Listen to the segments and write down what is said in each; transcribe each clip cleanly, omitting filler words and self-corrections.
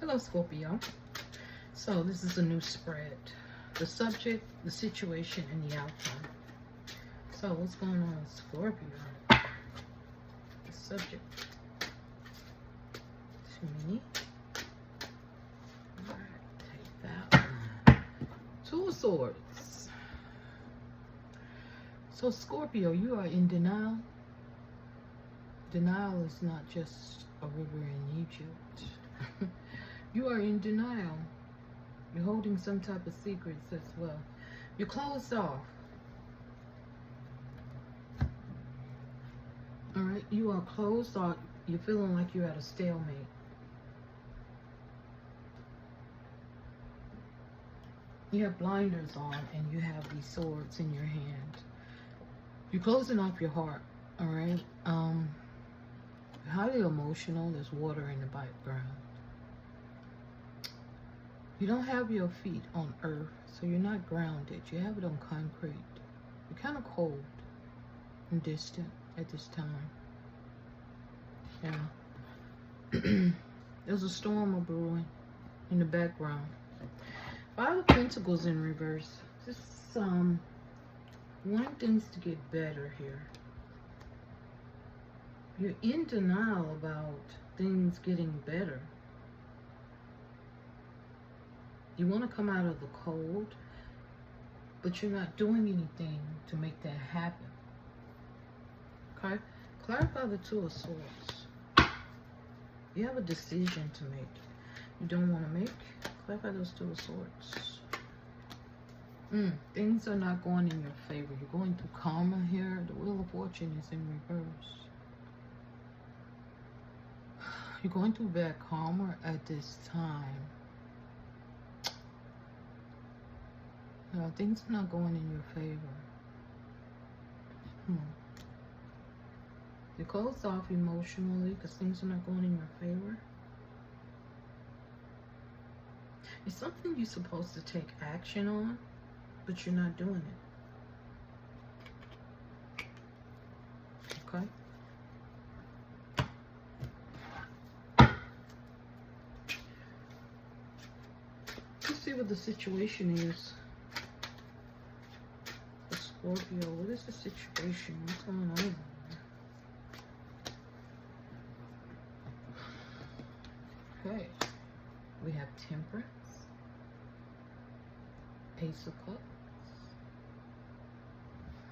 Hello, Scorpio. So this is a new spread. The subject, the situation, and the outcome. So what's going on with Scorpio? The subject. Too many. Alright, take that one. Two of Swords. So Scorpio, you are in denial. Denial is not just a river in Egypt. You are in denial. You're holding some type of secrets as well. You're closed off. Alright, you are closed off. You're feeling like you're at a stalemate. You have blinders on and you have these swords in your hand. You're closing off your heart. Alright? Highly emotional. There's water in the background. You don't have your feet on earth, so you're not grounded. You have it on concrete. You're kind of cold and distant at this time. Yeah. There's a storm brewing in the background. Five of Pentacles in reverse. Just wanting things to get better here. You're in denial about things getting better. You want to come out of the cold, but you're not doing anything to make that happen. Okay? Clarify the Two of Swords. You have a decision to make. You don't want to make. Clarify those Two of Swords. Things are not going in your favor. You're going through karma here. The Wheel of Fortune is in reverse. You're going through bad karma at this time. Things are not going in your favor. You're closed off emotionally because things are not going in your favor. It's something you're supposed to take action on, but you're not doing it. Okay? Let's see what the situation is. Scorpio, what is the situation? What's going on? Okay. We have Temperance. Ace of Cups.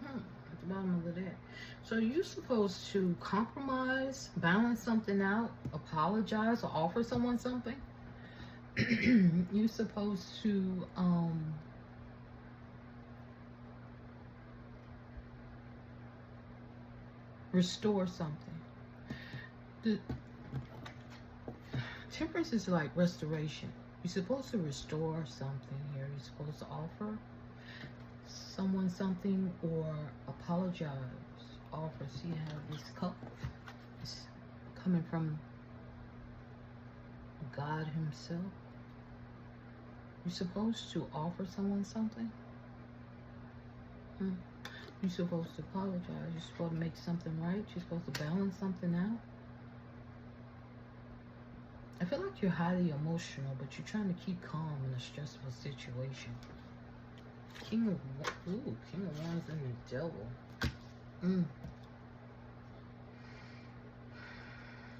At the bottom of the deck. So you're supposed to compromise, balance something out, apologize, or offer someone something. You're supposed to restore something. The Temperance is like restoration. You're supposed to restore something here. You're supposed to offer someone something or apologize. Offer. See, you have this cup. It's coming from God himself. You're supposed to offer someone something. You're supposed to apologize. You're supposed to make something right. You're supposed to balance something out. I feel like you're highly emotional, but you're trying to keep calm in a stressful situation. King of Wands and the Devil.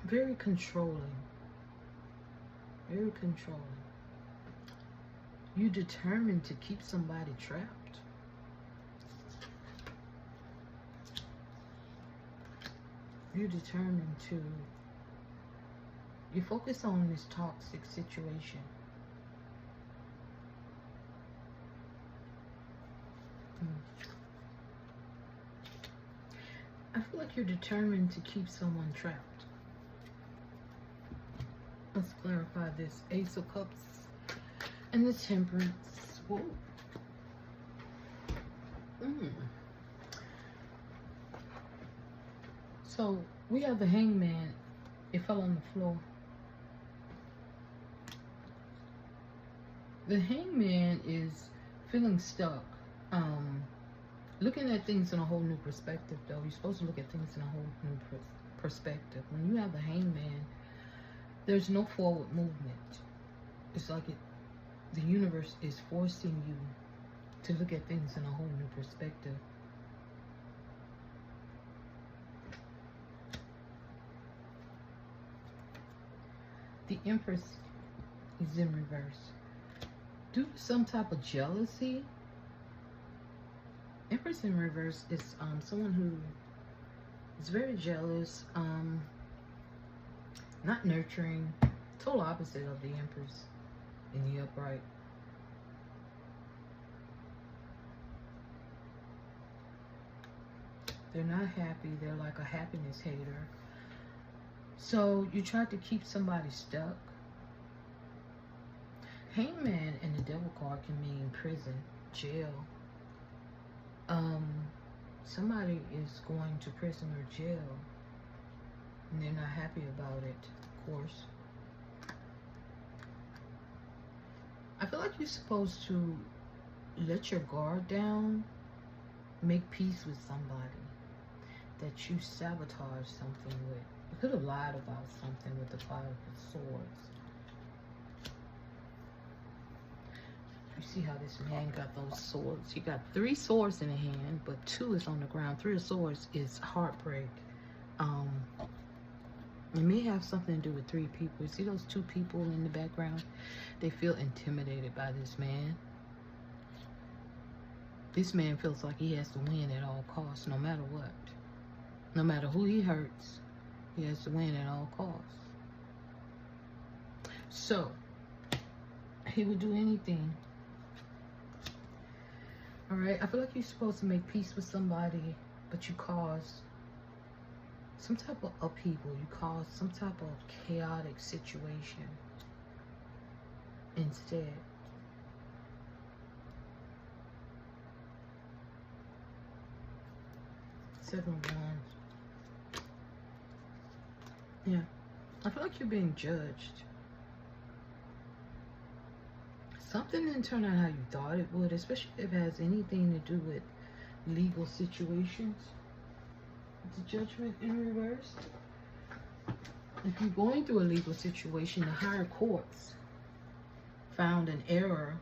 Very controlling. Very controlling. You're determined to keep somebody trapped. You're determined to, you focus on this toxic situation. I feel like you're determined to keep someone trapped. Let's clarify this. Ace of Cups and the Temperance. Whoa. So we have the Hangman. It fell on the floor. The Hangman is feeling stuck. Looking at things in a whole new perspective, though. You're supposed to look at things in a whole new perspective. When you have the Hangman, there's no forward movement. It's like the universe is forcing you to look at things in a whole new perspective. The Empress is in reverse. Due to some type of jealousy, Empress in reverse is someone who is very jealous, not nurturing, total opposite of the Empress in the upright. They're not happy. They're like a happiness hater. So you try to keep somebody stuck. Hangman and the Devil card can mean prison, jail. Somebody is going to prison or jail, and they're not happy about it, of course. I feel like you're supposed to let your guard down, make peace with somebody that you sabotage something with. You could have lied about something with the Five of Swords. You see how this man got those swords? He got 3 swords in the hand, but 2 is on the ground. 3 of swords is heartbreak. It may have something to do with 3 people. You see those 2 people in the background? They feel intimidated by this man. This man feels like he has to win at all costs, no matter what. No matter who he hurts, he has to win at all costs. So, he would do anything. Alright, I feel like you're supposed to make peace with somebody, but you cause some type of upheaval. You cause some type of chaotic situation instead. Seven of Wands. Yeah, I feel like you're being judged. Something didn't turn out how you thought it would, especially if it has anything to do with legal situations. The Judgment in reverse. If you're going through a legal situation, the higher courts found an error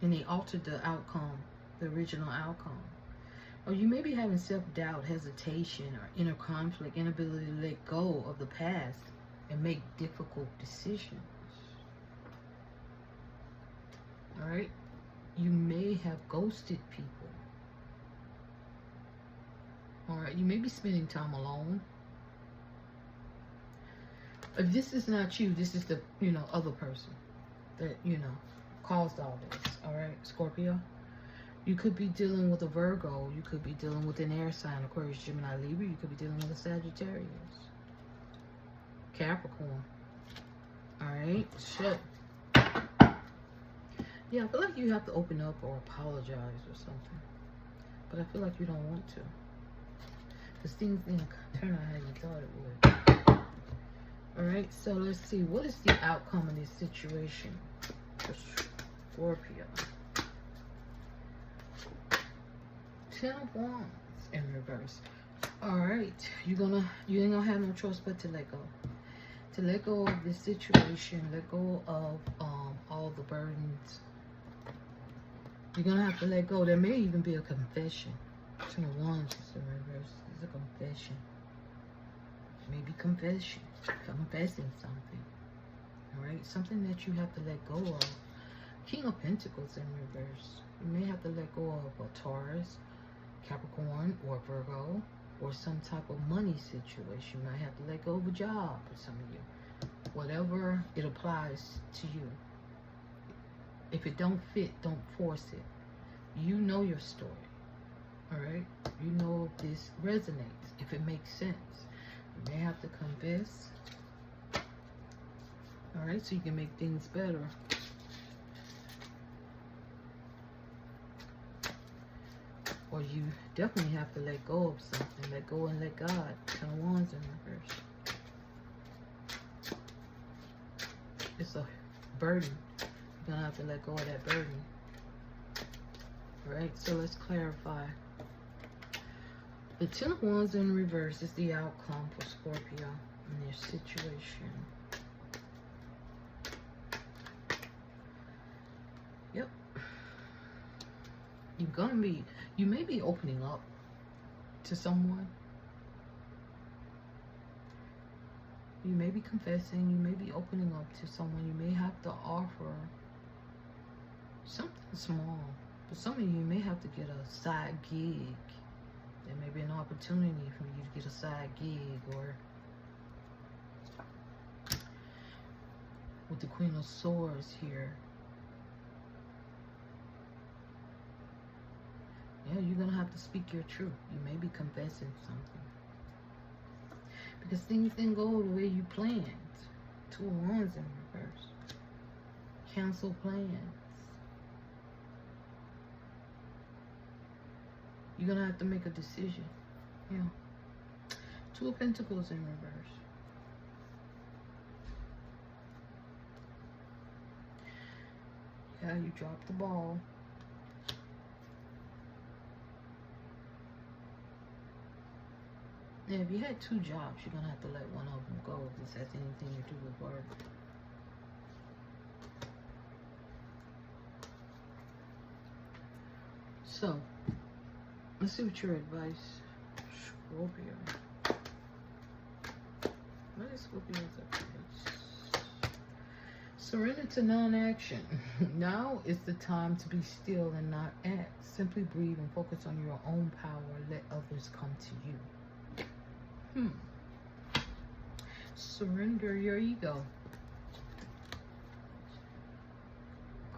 and they altered the outcome, the original outcome. Or you may be having self-doubt, hesitation, or inner conflict, inability to let go of the past and make difficult decisions. Alright? You may have ghosted people. Alright? You may be spending time alone. If this is not you, this is the, other person that, caused all this. Alright? Scorpio? You could be dealing with a Virgo. You could be dealing with an air sign, Aquarius, Gemini, Libra. You could be dealing with a Sagittarius. Capricorn. Alright? So, yeah, I feel like you have to open up or apologize or something. But I feel like you don't want to. Because things didn't turn out how you thought it would. Alright, so let's see. What is the outcome of this situation for Scorpio? 10 of Wands in reverse. Alright, you ain't gonna have no choice but to let go. To let go of this situation, let go of all the burdens. You're gonna have to let go. There may even be a confession. 10 of Wands is in reverse. It's a confession. Maybe confession. Confessing something. Alright? Something that you have to let go of. King of Pentacles in reverse. You may have to let go of a Taurus, Capricorn, or Virgo, or some type of money situation. You might have to let go of a job for some of you. Whatever it applies to you. If it don't fit, don't force it. You know your story. Alright? You know if this resonates, if it makes sense. You may have to confess. Alright, so you can make things better. Or you definitely have to let go of something. Let go and let God. 10 of Wands in reverse. It's a burden. You're going to have to let go of that burden. Alright, so let's clarify. The 10 of Wands in reverse is the outcome for Scorpio in their situation. Yep. You may be opening up to someone. You may be confessing. You may be opening up to someone. You may have to offer something small. But some of you may have to get a side gig. There may be an opportunity for you to get a side gig, or with the Queen of Swords here. Yeah, you're going to have to speak your truth. You may be confessing something. Because things didn't go the way you planned. 2 of Wands in reverse. Cancel plans. You're going to have to make a decision. Yeah. 2 of Pentacles in reverse. Yeah, you dropped the ball. Yeah, if you had 2 jobs, you're going to have to let one of them go if this has anything to do with work. So, let's see what your advice, Scorpio. What is Scorpio's advice? Surrender to non-action. Now is the time to be still and not act. Simply breathe and focus on your own power. Let others come to you. Surrender your ego.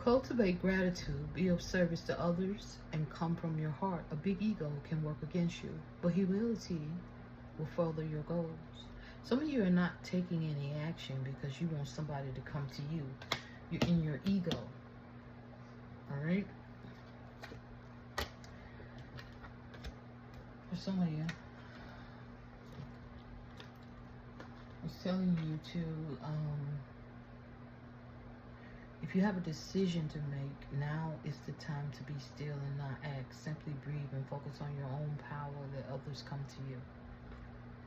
Cultivate gratitude. Be of service to others and come from your heart. A big ego can work against you, but humility will further your goals. Some of you are not taking any action because you want somebody to come to you. You're in your ego. All right? For some of you, it's telling you to, if you have a decision to make, now is the time to be still and not act. Simply breathe and focus on your own power. Let others come to you.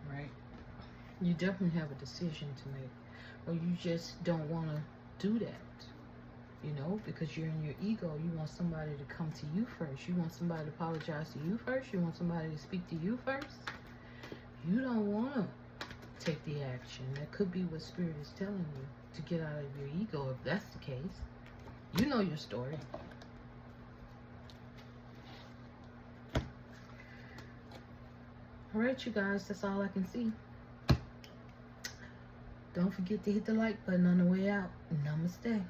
Right? You definitely have a decision to make, or you just don't want to do that, you know, because you're in your ego. You want somebody to come to you first. You want somebody to apologize to you first. You want somebody to speak to you first. You don't want to take the action. That could be what Spirit is telling you, to get out of your ego. If that's the case, you know your story. All right, you guys, that's all I can see. Don't forget to hit the like button on the way out. Namaste.